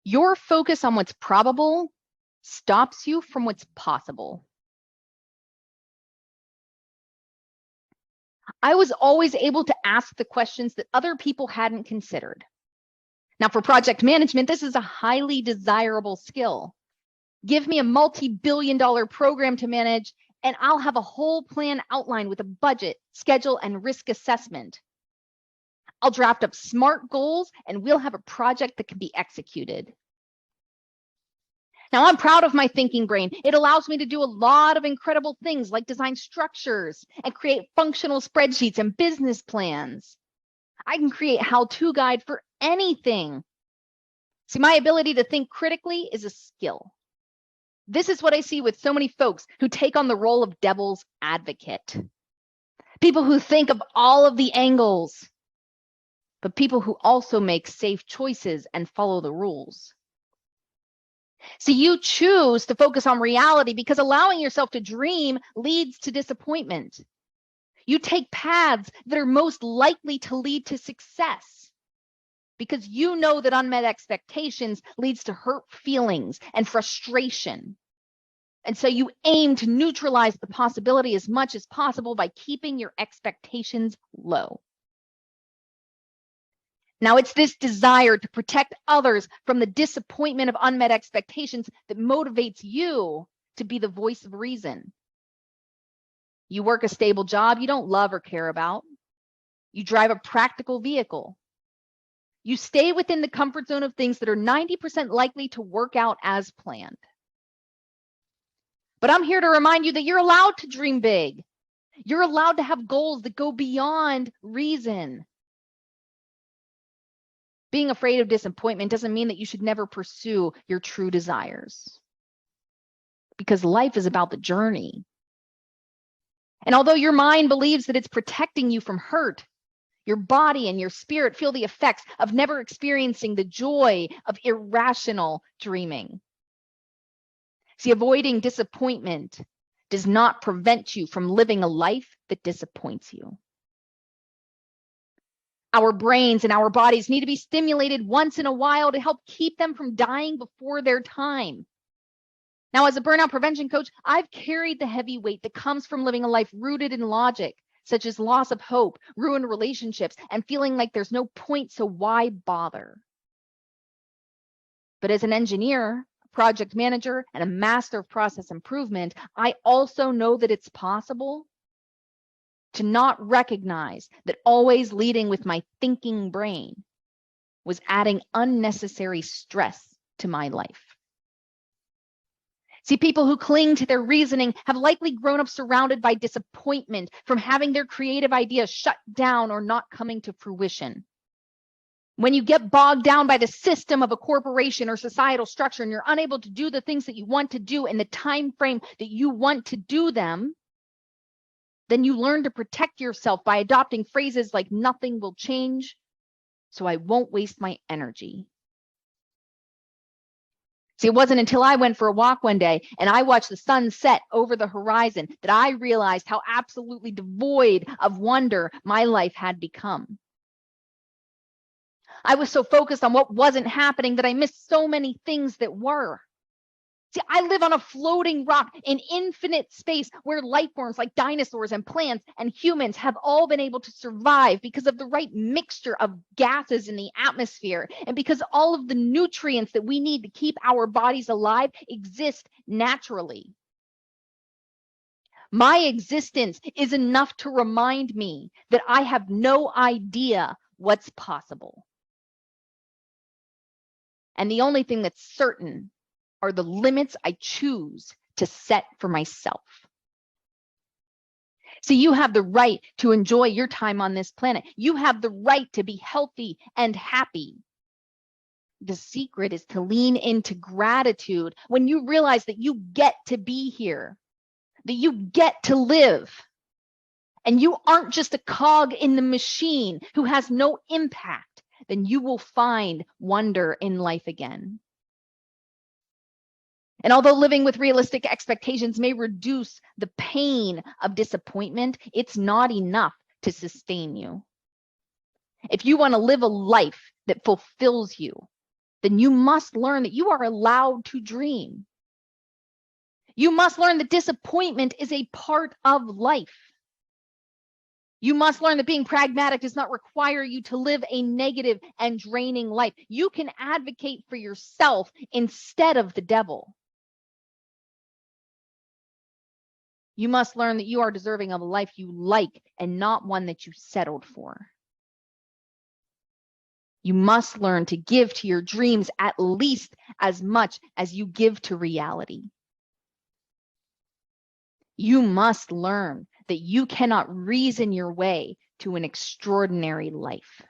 Your focus on what's probable stops you from what's possible. I was always able to ask the questions that other people hadn't considered. Now, for project management, this is a highly desirable skill. Give me a multi-billion-dollar program to manage, and I'll have a whole plan outlined with a budget, schedule, and risk assessment. I'll draft up smart goals, and we'll have a project that can be executed. Now, I'm proud of my thinking brain. It allows me to do a lot of incredible things like design structures and create functional spreadsheets and business plans. I can create how-to guide for anything. See, my ability to think critically is a skill. This is what I see with so many folks who take on the role of devil's advocate. People who think of all of the angles, but people who also make safe choices and follow the rules. So you choose to focus on reality because allowing yourself to dream leads to disappointment. You take paths that are most likely to lead to success because you know that unmet expectations leads to hurt feelings and frustration. And so you aim to neutralize the possibility as much as possible by keeping your expectations low. Now, it's this desire to protect others from the disappointment of unmet expectations that motivates you to be the voice of reason. You work a stable job you don't love or care about. You drive a practical vehicle. You stay within the comfort zone of things that are 90% likely to work out as planned. But I'm here to remind you that you're allowed to dream big. You're allowed to have goals that go beyond reason. Being afraid of disappointment doesn't mean that you should never pursue your true desires, because life is about the journey. And although your mind believes that it's protecting you from hurt, your body and your spirit feel the effects of never experiencing the joy of irrational dreaming. See, avoiding disappointment does not prevent you from living a life that disappoints you. Our brains and our bodies need to be stimulated once in a while to help keep them from dying before their time. Now, as a burnout prevention coach, I've carried the heavy weight that comes from living a life rooted in logic, such as loss of hope, ruined relationships, and feeling like there's no point, so why bother? But as an engineer, a project manager, and a master of process improvement, I also know that it's possible to not recognize that always leading with my thinking brain was adding unnecessary stress to my life. See, people who cling to their reasoning have likely grown up surrounded by disappointment from having their creative ideas shut down or not coming to fruition. When you get bogged down by the system of a corporation or societal structure and you're unable to do the things that you want to do in the time frame that you want to do them, then you learn to protect yourself by adopting phrases like nothing will change, so I won't waste my energy. See, it wasn't until I went for a walk one day and I watched the sun set over the horizon that I realized how absolutely devoid of wonder my life had become. I was so focused on what wasn't happening that I missed so many things that were. See, I live on a floating rock in infinite space where life forms like dinosaurs and plants and humans have all been able to survive because of the right mixture of gases in the atmosphere and because all of the nutrients that we need to keep our bodies alive exist naturally. My existence is enough to remind me that I have no idea what's possible. And the only thing that's certain are the limits I choose to set for myself. See, you have the right to enjoy your time on this planet. You have the right to be healthy and happy. The secret is to lean into gratitude when you realize that you get to be here, that you get to live, and you aren't just a cog in the machine who has no impact. Then you will find wonder in life again. And although living with realistic expectations may reduce the pain of disappointment, it's not enough to sustain you. If you want to live a life that fulfills you, then you must learn that you are allowed to dream. You must learn that disappointment is a part of life. You must learn that being pragmatic does not require you to live a negative and draining life. You can advocate for yourself instead of the devil. You must learn that you are deserving of a life you like and not one that you settled for. You must learn to give to your dreams at least as much as you give to reality. You must learn that you cannot reason your way to an extraordinary life.